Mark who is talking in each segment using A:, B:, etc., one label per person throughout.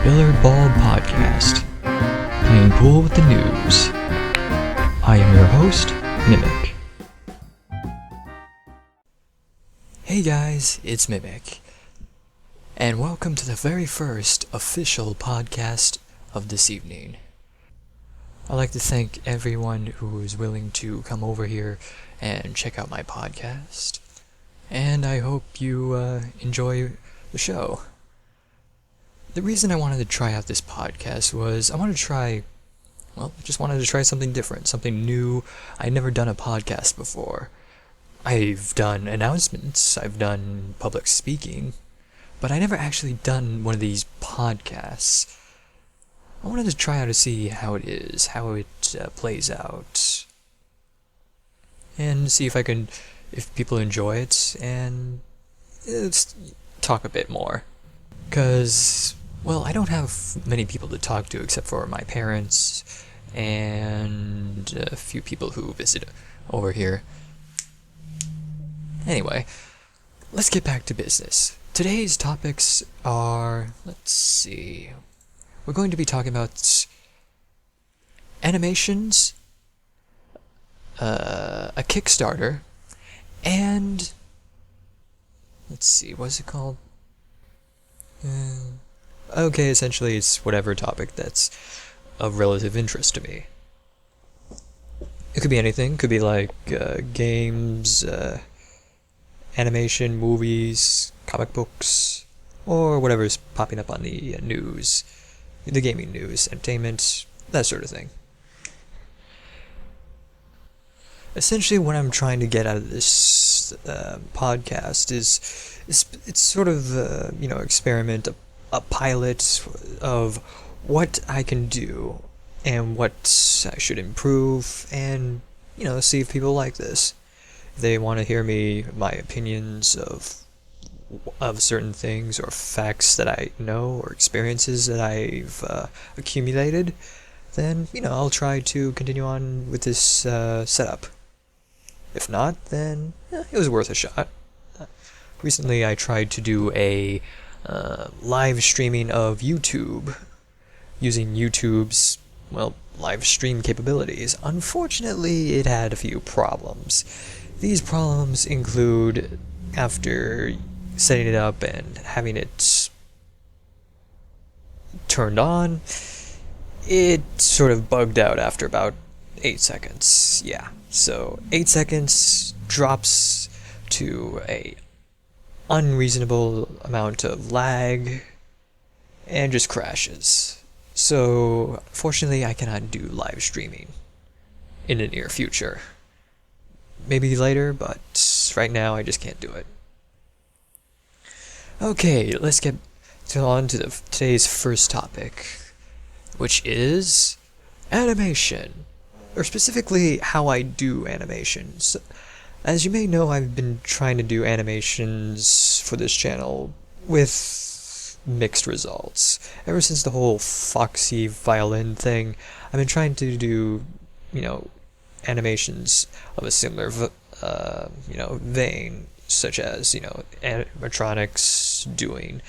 A: Billiard Ball Podcast, playing pool with the news. I am your host, Mimic. Hey guys, it's Mimic, and welcome to the very first official podcast of this evening. I'd like to thank everyone who is willing to come over here and check out my podcast, and I hope you enjoy the show. The reason I wanted to try out this podcast was I just wanted to try something different, something new. I'd never done a podcast before. I've done announcements, I've done public speaking, but I never actually done one of these podcasts. I wanted to try out to see how it is, how it plays out, and see if people enjoy it, and let's talk a bit more. Because, well, I don't have many people to talk to except for my parents and a few people who visit over here. Anyway, let's get back to business. Today's topics are, we're going to be talking about animations, a Kickstarter, and what's it called? Okay, essentially it's whatever topic that's of relative interest to me. It could be anything. It could be like games, animation, movies, comic books, or whatever's popping up on the news, the gaming news, entertainment, that sort of thing. Essentially, what I'm trying to get out of this podcast is it's sort of experiment, a pilot of what I can do and what I should improve, and see if people like this. If they want to hear my opinions of certain things or facts that I know or experiences that I've accumulated, then I'll try to continue on with this setup. If not, then it was worth a shot. Recently, I tried to do a live streaming of YouTube using YouTube's, live stream capabilities. Unfortunately, it had a few problems. These problems include, after setting it up and having it turned on, it sort of bugged out after about 8 seconds. Yeah, so 8 seconds drops to a unreasonable amount of lag and just crashes. So fortunately, I cannot do live streaming in the near future. Maybe later, but right now I just can't do it. Okay, let's get on to today's first topic, which is animation, or specifically how I do animations. As you may know, I've been trying to do animations for this channel with mixed results. Ever since the whole Foxy violin thing, I've been trying to do, animations of a similar, vein, such as, animatronics doing,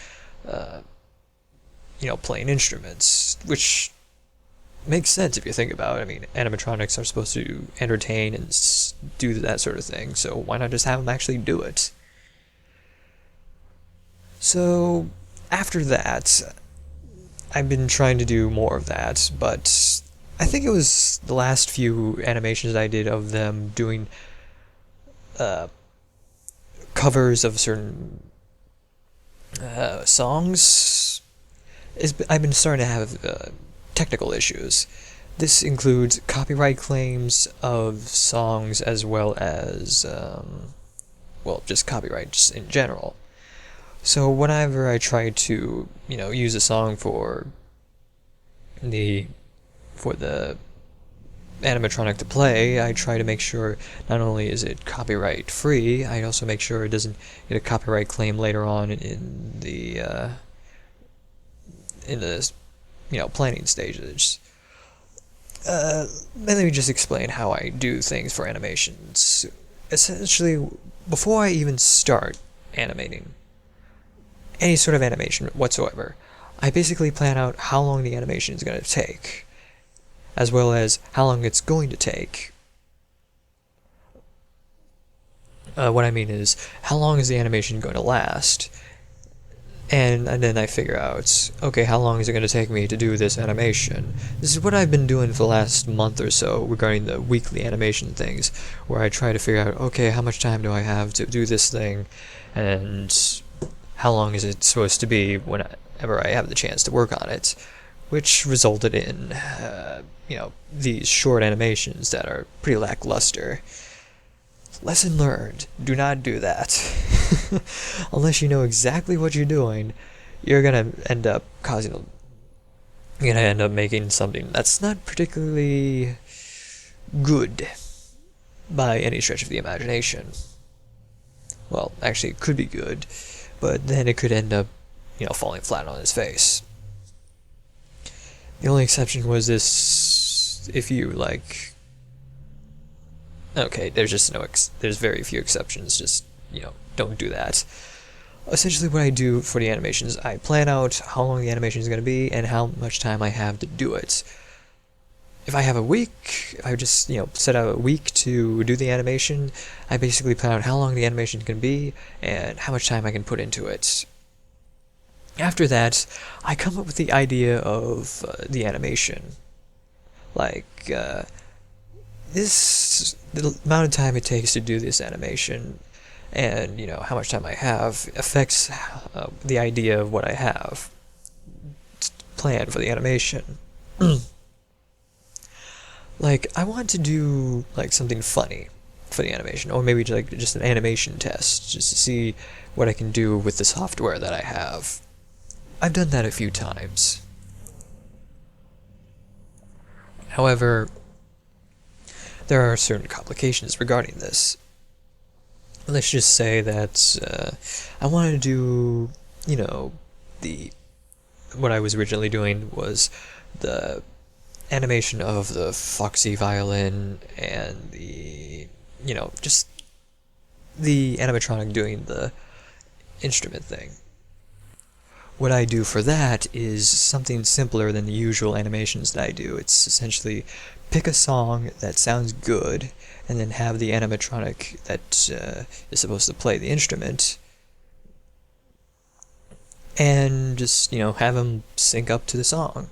A: playing instruments, which makes sense if you think about it. I mean, animatronics are supposed to entertain and do that sort of thing, so why not just have them actually do it? So, after that, I've been trying to do more of that, but I think it was the last few animations I did of them doing covers of certain songs. I've been starting to have technical issues. This includes copyright claims of songs as well as, just copyright just in general. So whenever I try to, use a song for the animatronic to play, I try to make sure not only is it copyright free, I also make sure it doesn't get a copyright claim later on in the planning stages. Let me just explain how I do things for animations. Essentially, before I even start animating any sort of animation whatsoever, I basically plan out how long the animation is going to take, as well as how long it's going to take. What I mean is, how long is the animation going to last? And then I figure out, okay, how long is it going to take me to do this animation? This is what I've been doing for the last month or so regarding the weekly animation things, where I try to figure out, okay, how much time do I have to do this thing, and how long is it supposed to be whenever I have the chance to work on it, which resulted in, these short animations that are pretty lackluster. Lesson learned, do not do that. Unless you know exactly what you're doing, you're gonna end up making something that's not particularly good by any stretch of the imagination. Well, actually it could be good, but then it could end up, falling flat on its face. The only exception was this, if you okay, there's very few exceptions, just, don't do that. Essentially what I do for the animations, I plan out how long the animation is going to be and how much time I have to do it. If I have a week, if I just, set out a week to do the animation, I basically plan out how long the animation can be and how much time I can put into it. After that, I come up with the idea of the animation. The amount of time it takes to do this animation and, how much time I have affects the idea of what I have planned for the animation. I want to do, something funny for the animation, or maybe just an animation test, just to see what I can do with the software that I have. I've done that a few times. However, there are certain complications regarding this. Let's just say that I want to do, what I was originally doing was the animation of the Foxy violin and just the animatronic doing the instrument thing. What I do for that is something simpler than the usual animations that I do. It's essentially pick a song that sounds good, and then have the animatronic that is supposed to play the instrument, and just, have them sync up to the song.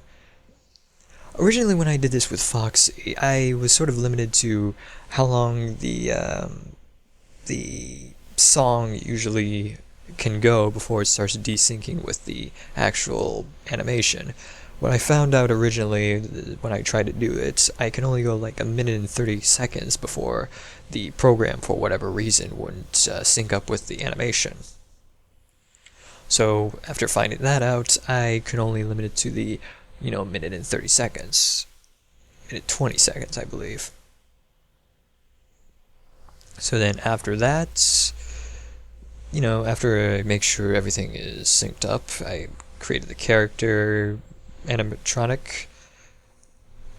A: Originally, when I did this with Foxy, I was sort of limited to how long the song usually can go before it starts desyncing with the actual animation. What I found out originally, when I tried to do it, I can only go a minute and 30 seconds before the program, for whatever reason, wouldn't sync up with the animation. So, after finding that out, I could only limit it to the, minute and 30 seconds. Minute 20 seconds, I believe. So then after that, after I make sure everything is synced up, I created the character animatronic.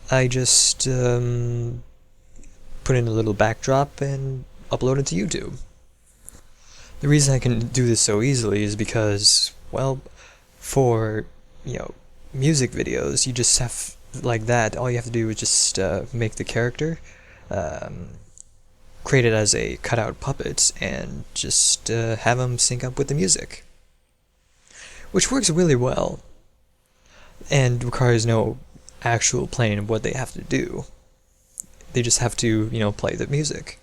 A: I just put in a little backdrop and upload it to YouTube. The reason I can do this so easily is because, for, music videos, you just have, all you have to do is just make the character, create it as a cutout puppet, and just have them sync up with the music. Which works really well, and requires no actual planning of what they have to do. They just have to, play the music.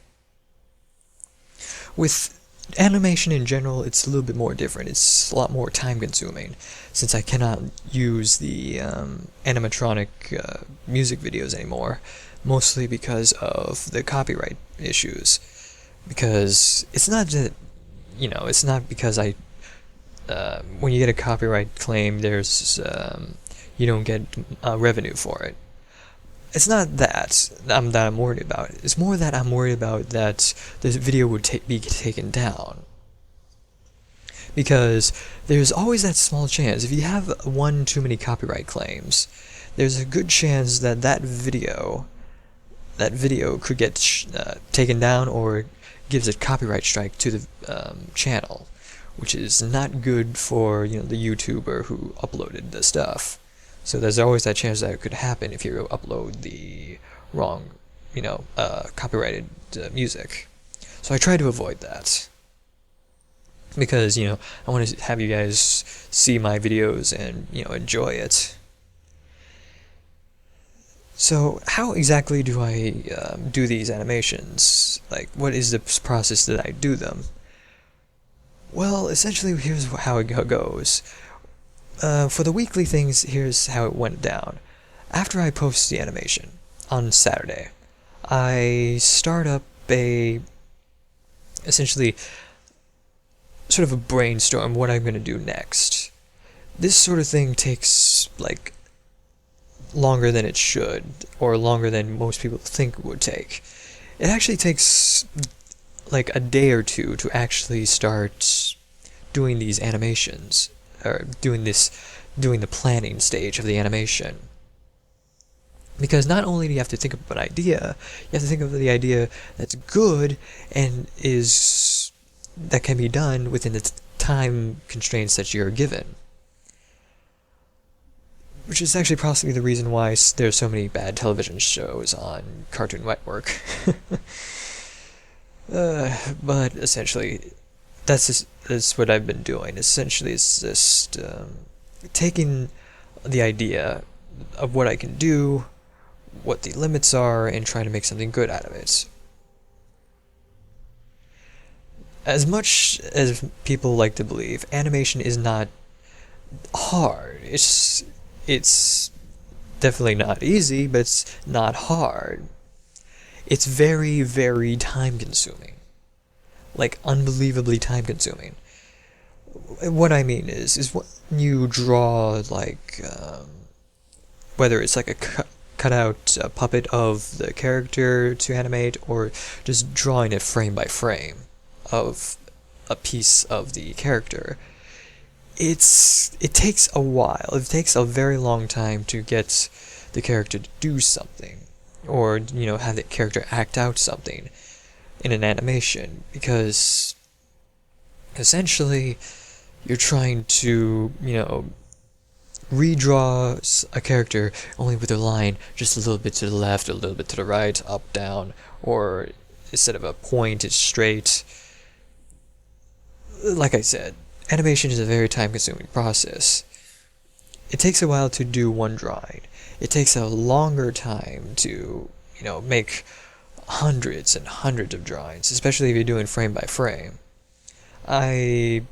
A: With animation in general, it's a little bit more different. It's a lot more time-consuming, since I cannot use the animatronic music videos anymore, mostly because of the copyright issues. Because it's not that, it's not because when you get a copyright claim, there's you don't get revenue for it. It's not that I'm worried about. It's more that I'm worried about that this video would be taken down. Because there's always that small chance, if you have one too many copyright claims, there's a good chance that that video could get taken down, or gives a copyright strike to the channel, which is not good for, the YouTuber who uploaded the stuff. So there's always that chance that it could happen if you upload the wrong, copyrighted music. So I try to avoid that. Because, I want to have you guys see my videos and, enjoy it. So how exactly do I do these animations? Like, what is the process that I do them? Well, essentially, here's how it goes. For the weekly things, here's how it went down. After I post the animation on Saturday, I start up essentially, sort of a brainstorm what I'm going to do next. This sort of thing takes, longer than it should, or longer than most people think it would take. It actually takes, a day or two to actually start doing these animations, or doing the planning stage of the animation. Because not only do you have to think of an idea, you have to think of the idea that's good and that can be done within the time constraints that you're given. Which is actually possibly the reason why there's so many bad television shows on Cartoon Network. But essentially, that's what I've been doing. Essentially, it's just taking the idea of what I can do, what the limits are, and trying to make something good out of it. As much as people like to believe, animation is not hard. It's definitely not easy, but it's not hard. It's very, very time-consuming. Unbelievably time-consuming. What I mean is when you draw, whether it's a cut-out puppet of the character to animate, or just drawing it frame by frame of a piece of the character, it takes a while. It takes a very long time to get the character to do something, or have the character act out something in an animation, because essentially you're trying to redraw a character only with a line just a little bit to the left, a little bit to the right, up, down, or instead of a point, it's straight. Like I said, animation is a very time-consuming process. It takes a while to do one drawing. It takes a longer time to, make hundreds and hundreds of drawings, especially if you're doing frame by frame. I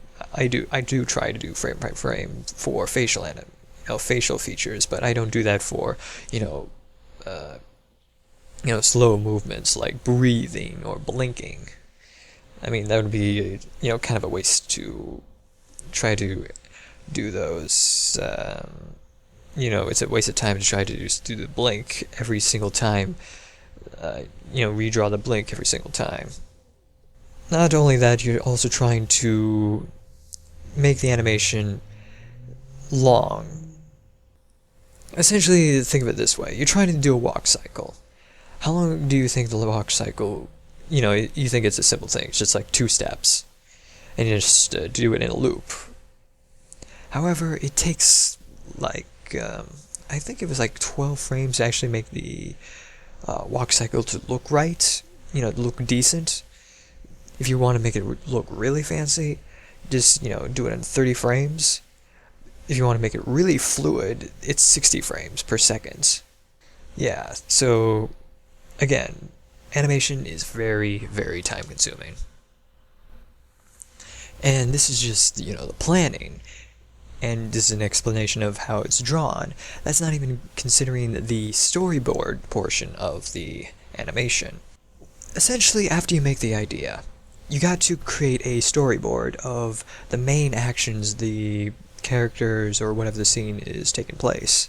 A: do try to do frame by frame for facial features, but I don't do that for, slow movements like breathing or blinking. I mean, that would be, kind of a waste to try to do those. It's a waste of time to try to just do the blink every single time. Redraw the blink every single time. Not only that, you're also trying to make the animation long. Essentially, think of it this way. You're trying to do a walk cycle. How long do you think the walk cycle, you think it's a simple thing. It's just 2 steps. And you just do it in a loop. However, it takes, I think it was 12 frames to actually make the walk cycle to look right, look decent. If you want to make it look really fancy, just, do it in 30 frames. If you want to make it really fluid, it's 60 frames per second. Yeah, so, again, animation is very, very time-consuming. And this is just, the planning. And this is an explanation of how it's drawn. That's not even considering the storyboard portion of the animation. Essentially, after you make the idea, you got to create a storyboard of the main actions the characters or whatever the scene is taking place.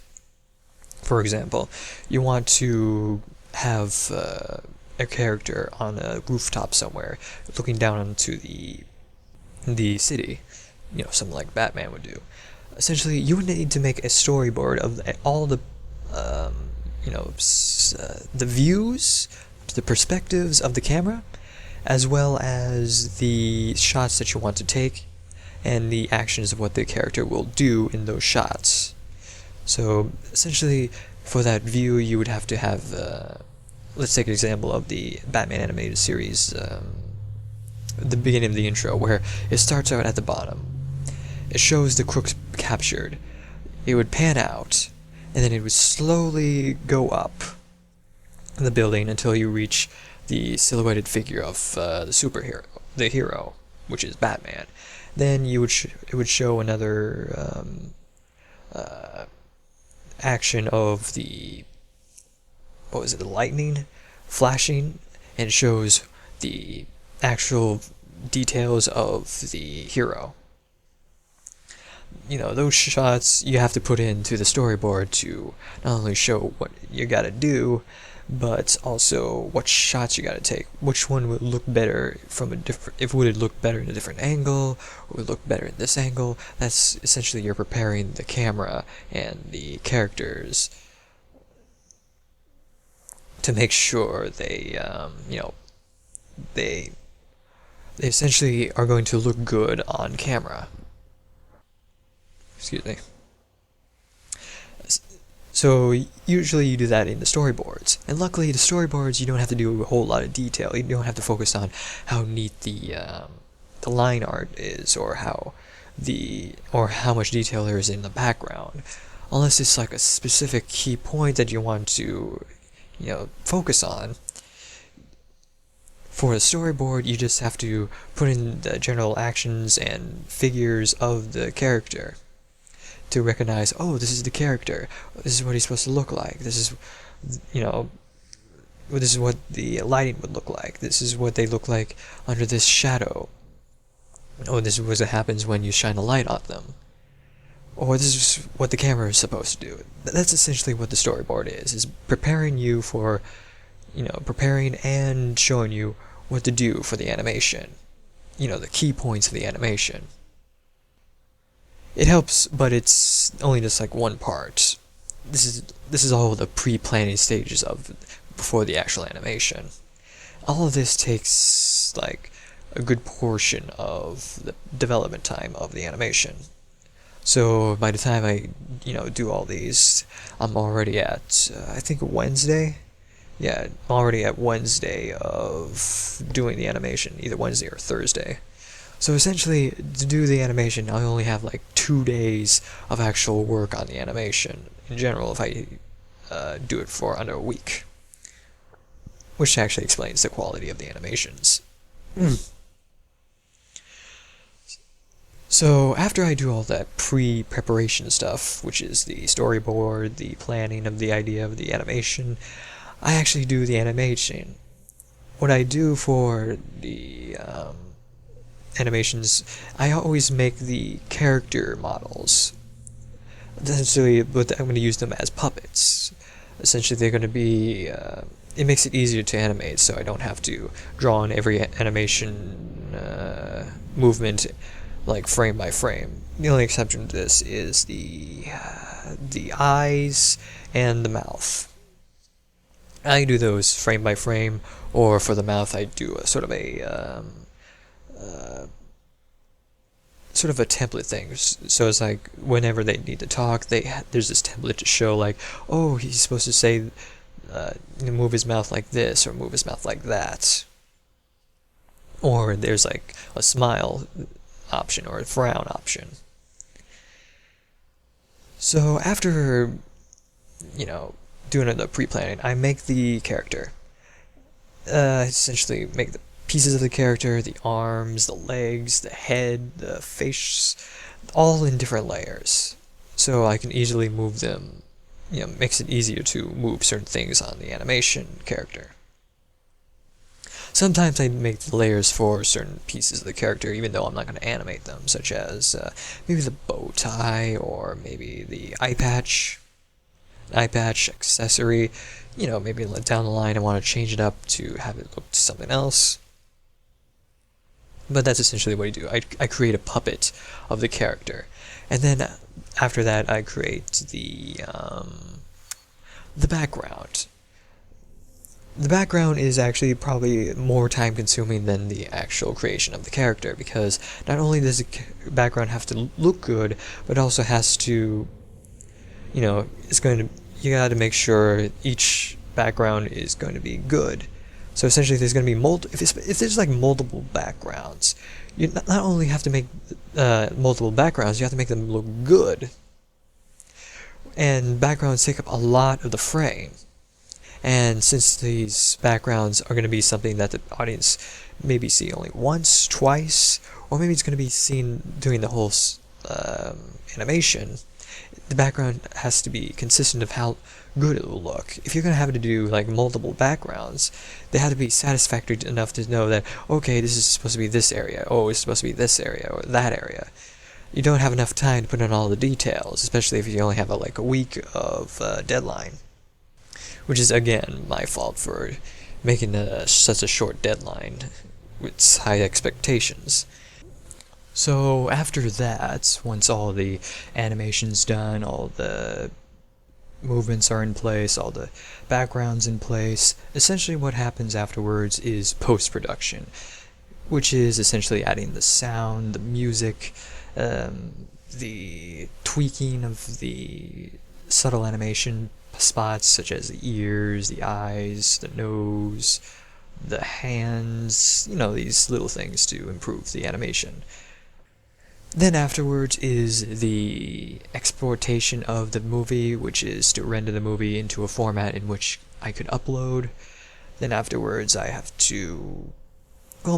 A: For example, you want to have a character on a rooftop somewhere looking down onto the city, something like Batman would do. Essentially, you would need to make a storyboard of all the, the views, the perspectives of the camera, as well as the shots that you want to take, and the actions of what the character will do in those shots. So essentially, for that view, you would have to have, let's take an example of the Batman animated series, the beginning of the intro, where it starts out at the bottom. It shows the crooks captured. It would pan out, and then it would slowly go up the building until you reach the silhouetted figure of the hero, which is Batman. Then it would show another action of the lightning flashing, and it shows the actual details of the hero. Those shots you have to put into the storyboard to not only show what you gotta do, but also what shots you gotta take. Which one would look better would it look better in a different angle, or would it look better in this angle? That's essentially you're preparing the camera and the characters to make sure they essentially are going to look good on camera. Excuse me. So usually you do that in the storyboards, and luckily the storyboards you don't have to do a whole lot of detail. You don't have to focus on how neat the line art is, or how much detail there is in the background, unless it's like a specific key point that you want to focus on. For a storyboard, you just have to put in the general actions and figures of the character to recognize, oh, this is the character, this is what he's supposed to look like, this is what the lighting would look like, this is what they look like under this shadow, oh, this is what happens when you shine a light on them, or this is what the camera is supposed to do. That's essentially what the storyboard is preparing you for, preparing and showing you what to do for the animation, the key points of the animation. It helps, but it's only just like one part. This is all the pre-planning stages before the actual animation. All of this takes like a good portion of the development time of the animation. So by the time I do all these, I'm already at I think Wednesday. Yeah, already at Wednesday of doing the animation, either Wednesday or Thursday. So essentially, to do the animation, I only have like 2 days of actual work on the animation. In general, if I do it for under a week. Which actually explains the quality of the animations. So after I do all that pre-preparation stuff, which is the storyboard, the planning of the idea of the animation, I actually do the animation. What I do for the animations, I always make the character models. Essentially, I'm going to use them as puppets. Essentially, they're going to be... it makes it easier to animate, so I don't have to draw on every animation movement like frame by frame. The only exception to this is the eyes and the mouth. I do those frame by frame, or for the mouth I do a sort of a template thing. So it's like whenever they need to talk, there's this template to show like, oh, he's supposed to say move his mouth like this or move his mouth like that, or there's like a smile option or a frown option. So after doing the pre-planning, I make the character. Essentially make the pieces of the character, the arms, the legs, the head, the face, all in different layers, so I can easily move them. Makes it easier to move certain things on the animation character. Sometimes I make the layers for certain pieces of the character, even though I'm not going to animate them, such as maybe the bow tie, or maybe the eye patch accessory. Maybe down the line I want to change it up to have it look to something else. But that's essentially what I do. I create a puppet of the character, and then after that I create the background. the background is actually probably more time consuming than the actual creation of the character, because not only does the background have to look good, but also has to, you gotta make sure each background is going to be good. So essentially, there's going to be if there's like multiple backgrounds, you not only have to make multiple backgrounds, you have to make them look good. And backgrounds take up a lot of the frame. And since these backgrounds are going to be something that the audience maybe see only once, twice, or maybe it's going to be seen during the whole animation, the background has to be consistent of how good it will look. If you're going to have to do like multiple backgrounds, they have to be satisfactory enough to know that, okay, this is supposed to be this area, oh, it's supposed to be this area, or that area. You don't have enough time to put in all the details, especially if you only have a week of deadline. Which is, again, my fault for making such a short deadline with high expectations. So after that, once all the animation's done, all the movements are in place, all the background's in place, essentially what happens afterwards is post-production, which is essentially adding the sound, the music, the tweaking of the subtle animation spots such as the ears, the eyes, the nose, the hands, these little things to improve the animation. Then afterwards is the exportation of the movie, which is to render the movie into a format in which I could upload. Then afterwards I have to,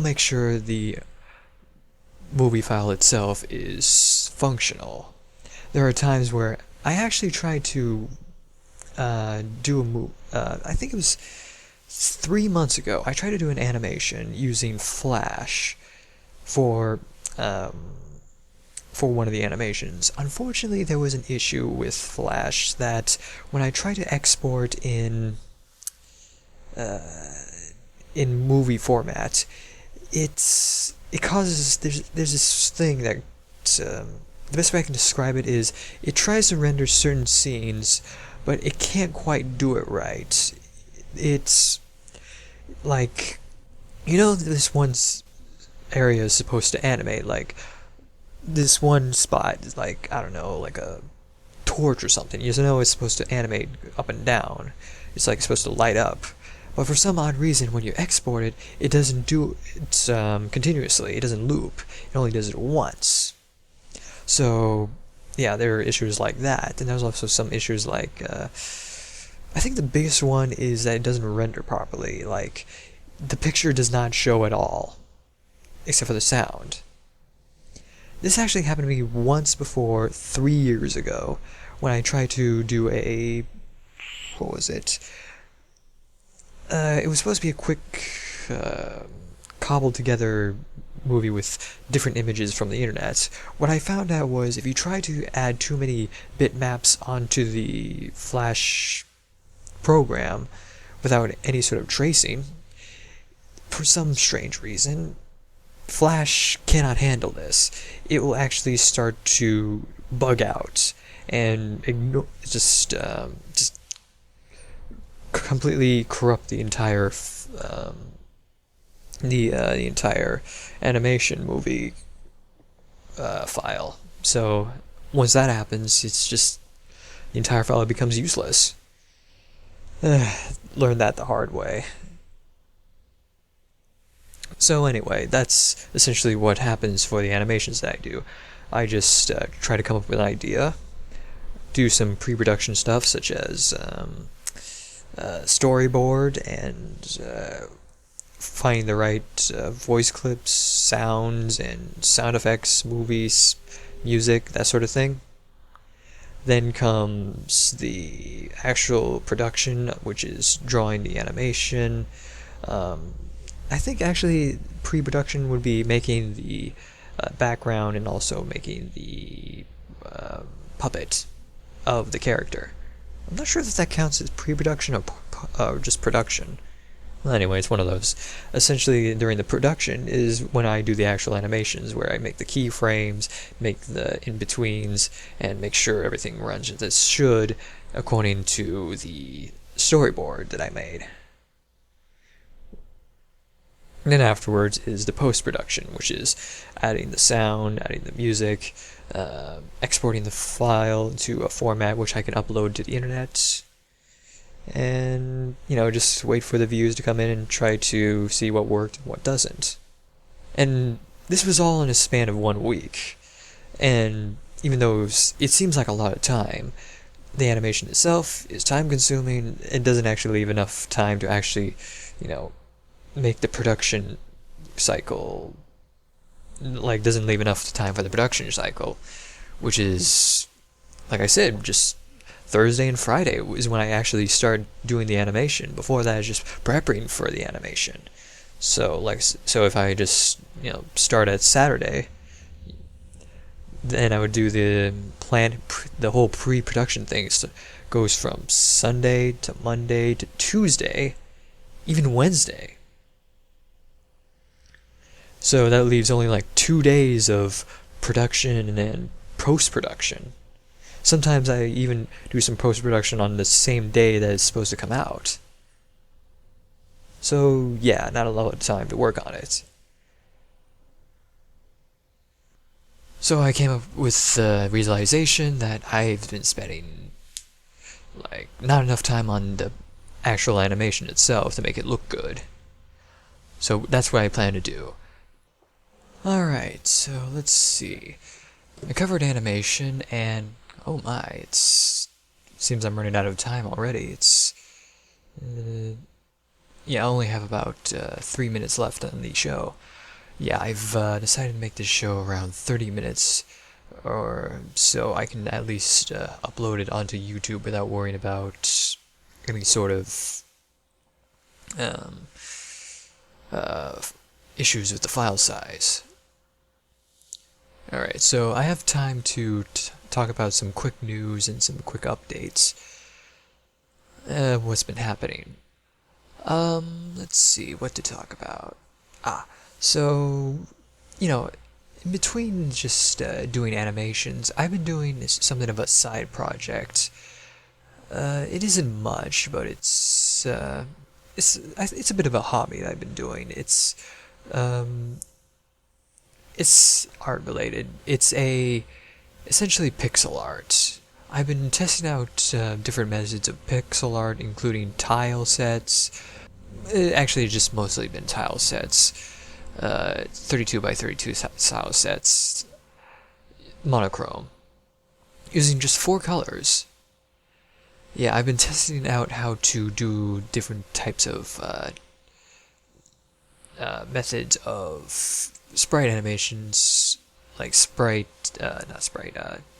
A: make sure the movie file itself is functional. There are times where I actually try to do a movie. I think it was 3 months ago. I tried to do an animation using Flash for one of the animations. Unfortunately, there was an issue with Flash that when I tried to export in movie format, it causes there's this thing that the best way I can describe it is it tries to render certain scenes, but it can't quite do it right. It's like, this one area is supposed to animate, like this one spot is like, I don't know, like a torch or something. It's supposed to animate up and down. It's like supposed to light up. But for some odd reason, when you export it, it doesn't do it continuously. It doesn't loop. It only does it once. So, yeah, there are issues like that. And there's also some issues like, I think the biggest one is that it doesn't render properly. Like, the picture does not show at all, except for the sound. This actually happened to me once before, 3 years ago, when I tried to do what was it? It was supposed to be a quick, cobbled together movie with different images from the internet. What I found out was if you try to add too many bitmaps onto the Flash program without any sort of tracing, for some strange reason, Flash cannot handle this. It will actually start to bug out and just completely corrupt the entire the entire animation movie file. So once that happens, it's just the entire file becomes useless. Learned that the hard way. So anyway, that's essentially what happens for the animations that I do. I just try to come up with an idea, do some pre-production stuff such as storyboard and finding the right voice clips, sounds, and sound effects, movies, music, that sort of thing. Then comes the actual production, which is drawing the animation. I think actually pre-production would be making the background and also making the puppet of the character. I'm not sure if that counts as pre-production or just production. Well, anyway, it's one of those. Essentially, during the production is when I do the actual animations, where I make the keyframes, make the in-betweens, and make sure everything runs as it should according to the storyboard that I made. And then afterwards is the post-production, which is adding the sound, adding the music, exporting the file to a format which I can upload to the internet, and, just wait for the views to come in and try to see what worked and what doesn't. And this was all in a span of 1 week. And even though it seems like a lot of time, the animation itself is time-consuming. It doesn't actually leave enough time to actually, make the production cycle, doesn't leave enough time for the production cycle, which is, like I said, just Thursday and Friday is when I actually start doing the animation. Before that, I was just prepping for the animation. So if I just, start at Saturday, then I would do the whole pre-production thing. So goes from Sunday to Monday to Tuesday, even Wednesday. So that leaves only 2 days of production and then post-production. Sometimes I even do some post-production on the same day that it's supposed to come out. So yeah, not a lot of time to work on it. So I came up with the realization that I've been spending not enough time on the actual animation itself to make it look good. So that's what I plan to do. Alright, so let's see. I covered animation, and oh my, seems I'm running out of time already. I only have about 3 minutes left on the show. Yeah, I've decided to make this show around 30 minutes, or so I can at least upload it onto YouTube without worrying about any sort of issues with the file size. Alright, so I have time to talk about some quick news and some quick updates. What's been happening? Let's see, what to talk about. So, in between just doing animations, I've been doing something of a side project. It isn't much, but it's a bit of a hobby that I've been doing. It's art related. It's essentially pixel art. I've been testing out different methods of pixel art, including tile sets. Actually, it's just mostly been tile sets. 32 by 32 tile sets. Monochrome. Using just 4 colors. Yeah, I've been testing out how to do different types of methods of sprite animations, like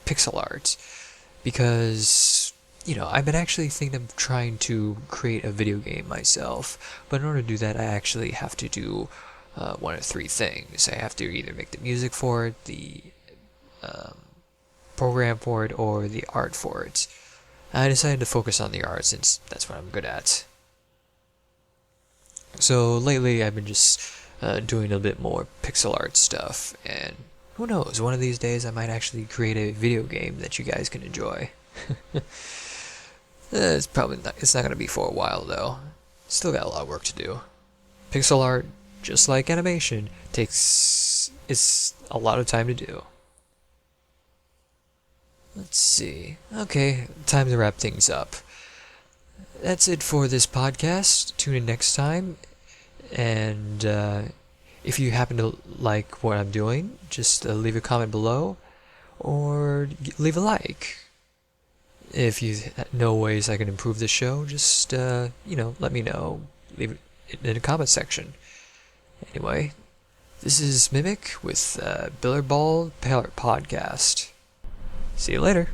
A: pixel art, because, I've been actually thinking of trying to create a video game myself, but in order to do that, I actually have to do one of 3 things. I have to either make the music for it, the program for it, or the art for it. I decided to focus on the art since that's what I'm good at. So lately I've been just doing a bit more pixel art stuff, and who knows, one of these days I might actually create a video game that you guys can enjoy. It's not going to be for a while though. Still got a lot of work to do. Pixel art, just like animation, it's a lot of time to do. Let's see. Okay, time to wrap things up. That's it for this podcast. Tune in next time. And if you happen to like what I'm doing, just leave a comment below or leave a like. If you know ways I can improve the show, just, let me know. Leave it in the comment section. Anyway, this is Mimic with Billiard Ball Podcast. See you later.